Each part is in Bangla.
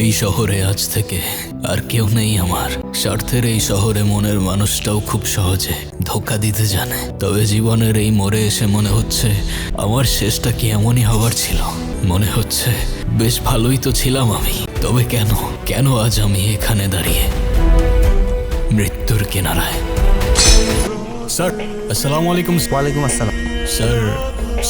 এই শহরে আজ থেকে আর কেউ নেই আমার। স্বার্থের এই শহরে মনের মানুষটাও খুব সহজে ধোঁকা দিতে জানে। তবে জীবনের এই মোড়ে এসে মনে হচ্ছে আমার শেষটা কি এমনই হবার ছিল। মনে হচ্ছে বেশ ভালোই তো ছিলাম আমি, তবে কেন কেন আজ আমি এখানে দাঁড়িয়ে মৃত্যুর কিনারায়। স্যার আসসালামু আলাইকুম। ওয়ালাইকুম আসসালাম। Sir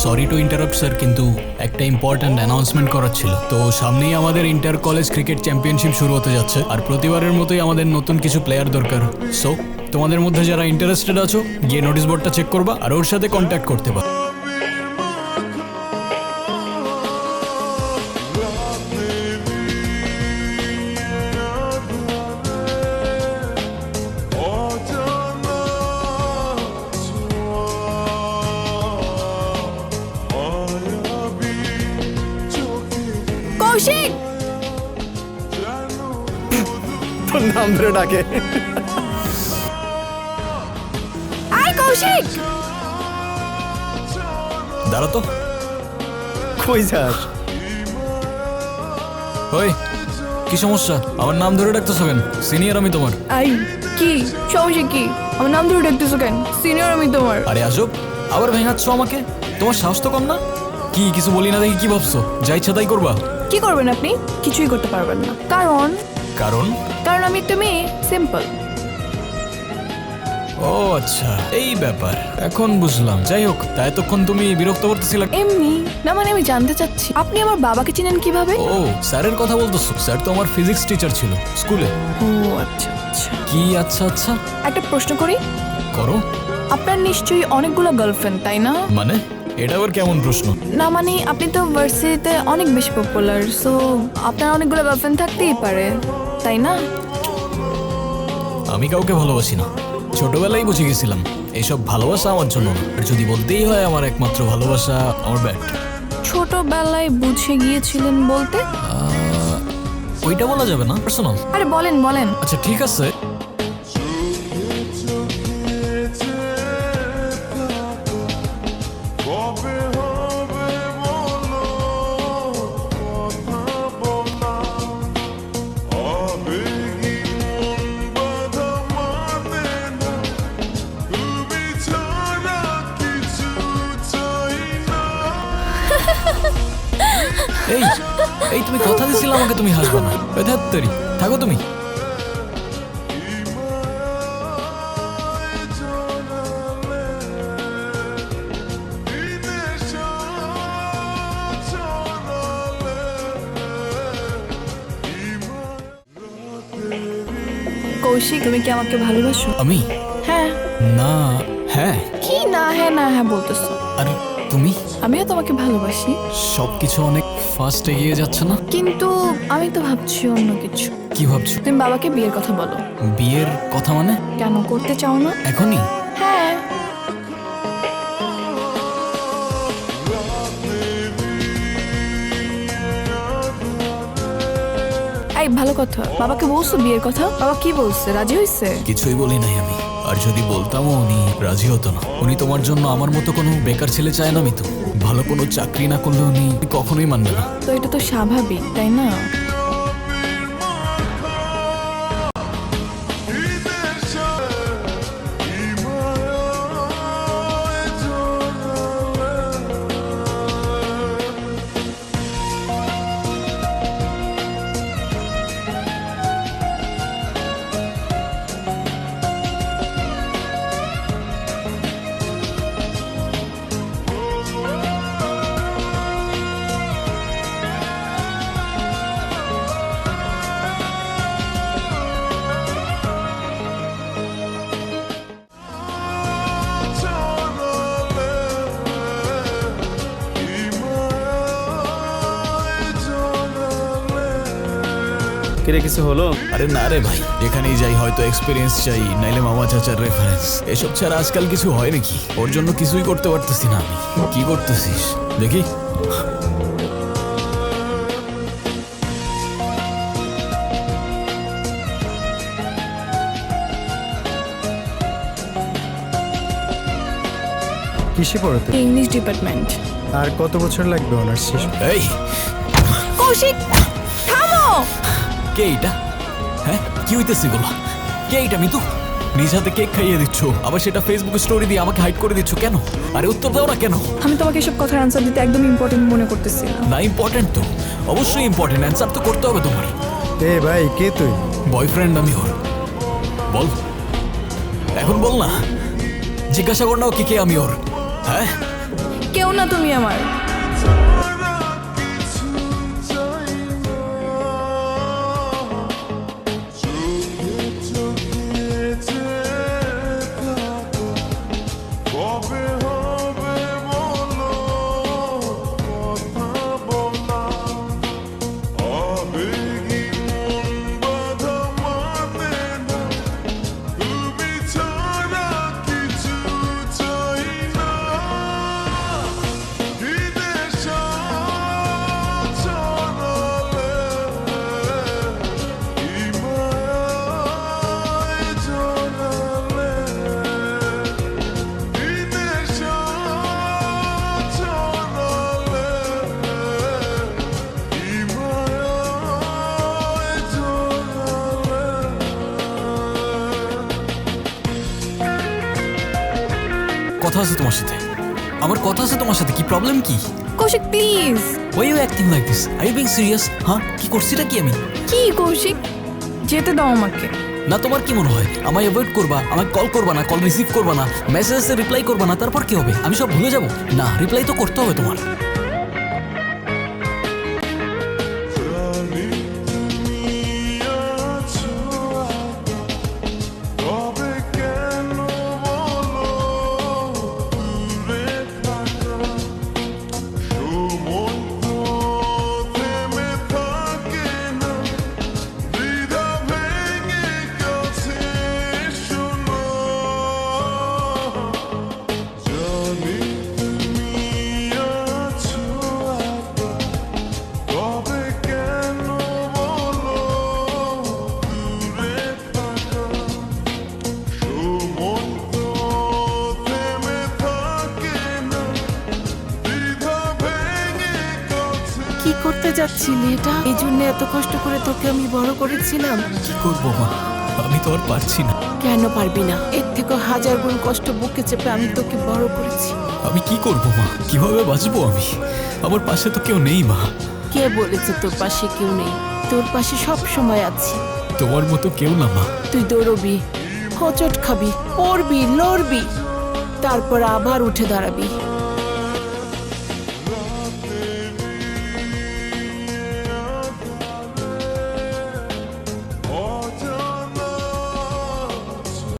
sorry to interrupt sir, কিন্তু একটা ইম্পর্ট্যান্ট অ্যানাউন্সমেন্ট করার ছিল। তো সামনেই আমাদের ইন্টার কলেজ ক্রিকেট চ্যাম্পিয়নশিপ শুরু হতে যাচ্ছে, আর প্রতিবারের মতোই আমাদের নতুন কিছু প্লেয়ার দরকার। সো তোমাদের মধ্যে যারা ইন্টারেস্টেড আছো গিয়ে নোটিশ বোর্ডটা চেক করবা আর ওর সাথে কন্ট্যাক্ট করতে পারো। কৌশিক, তোর নাম ধরে ডাকে। আয় কৌশিক। দাঁড়া তো। কই যাস? ওই কি সমস্যা? আমার নাম ধরে ডাকতেছো কেন? সিনিয়র আমি তোমার। আই কি সমস্যা? কি আমার নাম ধরে ডাকতেছো কেন? সিনিয়র আমি তোমার। আরে আজব, আবার ভেঙাচ্ছ আমাকে। তোমার সাহস তো কম না? কি কিছু বলি না দেখি কি ভাবছো? যা ইচ্ছা তাই করবা? কি করবেন আপনি? কিছুই করতে পারবেন না। কারণ কারণ কারণ আমি একটা মেয়ে, সিম্পল। ও আচ্ছা, এই ব্যাপার এখন বুঝলাম। যাই হোক, তা এতক্ষণ তুমি বিরক্ত করতেছিলে? এমনি না, মানে আমি জানতে চাচ্ছি আপনি আমার বাবাকে চিনেন কিভাবে? ও স্যারের কথা বলতেছো? স্যার তো আমার ফিজিক্স টিচার ছিল স্কুলে। ও আচ্ছা আচ্ছা। কি আচ্ছা আচ্ছা? একটা প্রশ্ন করি, করো। আপনার নিশ্চয়ই অনেকগুলো গার্লফ্রেন্ড, তাই না? মানে এটা আবার কেমন প্রশ্ন? না মানে আপনি তো ভার্সিটিতে অনেক বেশি পপুলার, সো আপনার অনেকগুলো গার্লফ্রেন্ড থাকতেই পারে, তাই না? আমি কাউকে ভালোবাসি না। ছোটবেলায় বুঝে গেছিলাম এইসব ভালোবাসা আমার জন্য না। আর যদি বলতেই হয় আমার একমাত্র ভালোবাসা আমার ব্যাট। ছোটবেলায় বুঝে গিয়েছিলেন বলতে? ওইটা বলা যাবে না, পার্সোনাল। আরে বলেন বলেন। আচ্ছা ঠিক আছে। এই এই তুমি কথা দিছিলে আমাকে তুমি হাসবে না। বেধাত্তরি থাকো তুমি। কৌশিক, তুমি কি আমাকে ভালোবাসো? আমি? হ্যাঁ। না। হ্যাঁ। কি না হ্যাঁ না হ্যাঁ বলতেছো? আর তুমি? আমিও তোমাকে ভালোবাসি, সবকিছু অনেক ফাস্ট এগিয়ে যাচ্ছে না? কিন্তু আমি তো ভাবছি অন্য কিছু। কি ভাবছো? তুমি বাবাকে বিয়ের কথা বলো। বিয়ের কথা মানে? কেন করতে চাও না? এখনই? হ্যাঁ। এই ভালো কথা, বাবাকে বলছো বিয়ের কথা? বাবা কি বলছে? রাজি হয়েছে? কিছুই বলি নাই আমি। আর যদি বলতামও উনি রাজি হতো না। উনি তোমার জন্য আমার মতো কোনো বেকার ছেলে চায় না মিতু। ভালো কোনো চাকরি না করলে উনি কখনোই মানবে না। তো এটা তো স্বাভাবিক, তাই না? কিরে কিছু হলো? আরে না রে ভাই, এখানেই যাই হয়তো এক্সপিরিয়েন্স চাই, নাইলে মামা চাচার রেফারেন্স। এসব ছাড়া আজকাল কিছু হয় নাকি? ওর জন্য কিছুই করতে পারতেছি না আমি। কি করতেছিস দেখি? কিসে পড়ো তুমি? English department. আর কত বছর লাগবে অনার্স শেষ? এই কৌশিক থামো। কে এটা? হ্যাঁ, কি হইতেছে এগুলো? কে এটা মিতু? নিজ হাতে কেক খাইয়ে দিচ্ছ, আবার সেটা ফেসবুকে স্টোরি দিয়ে আমাকে হাইড করে দিচ্ছ কেন? আরে উত্তর দাও না কেন? আমি তোমাকে এসব কথার অ্যান্সার দিতে একদম ইম্পর্টেন্ট মনে করতেছি না। না, ইম্পর্টেন্ট তো, অবশ্যই ইম্পর্টেন্ট, অ্যান্সার তো করতে হবে তোমার। এ ভাই কে তুই? বয়ফ্রেন্ড আমি ওর। বল, এখন বল না, জিজ্ঞাসা কর না ওকে কে আমি ওর। হ্যাঁ, কেউ না তুমি আমার। কথা আছে তোমার সাথে, আমার কথা আছে তোমার সাথে, কি প্রবলেম কি? Kaushik please. Why you acting like this? Are you being serious? হ্যাঁ, কি করছিটা কি আমি? কি কৌশিক, যেতে দাও আমাকে। না, তোমার কি মনে হয় আমায় অ্যাভয়েড করবা, আমায় কল করবা না, কল রিসিভ করবা না, মেসেজে রিপ্লাই করবা না, তারপর কি হবে? আমি সব ভুলে যাব? না, রিপ্লাই তো করতে হবে তোমার। কি করতে যাচ্ছিলি এটা? এই জন্য এত কষ্ট করে তোকে আমি বড় করেছিলাম। কি করবো মা, আমি তো আর পারছি না। কেন পারবি না? এর থেকে হাজার গুণ কষ্ট বুকে চেপে আমি তোকে বড় করেছি। আমি কি করবো মা, কিভাবে বাঁচবো আমি? আমার পাশে তো কেউ নেই মা। কে বলেছে তোর পাশে কেউ নেই? তোর পাশে সব সময় আছি। তোমার মতো কেউ না মা। তুই দৌড়বি, হোঁচট খাবি, পড়বি, লড়বি, তারপর আবার উঠে দাঁড়াবি।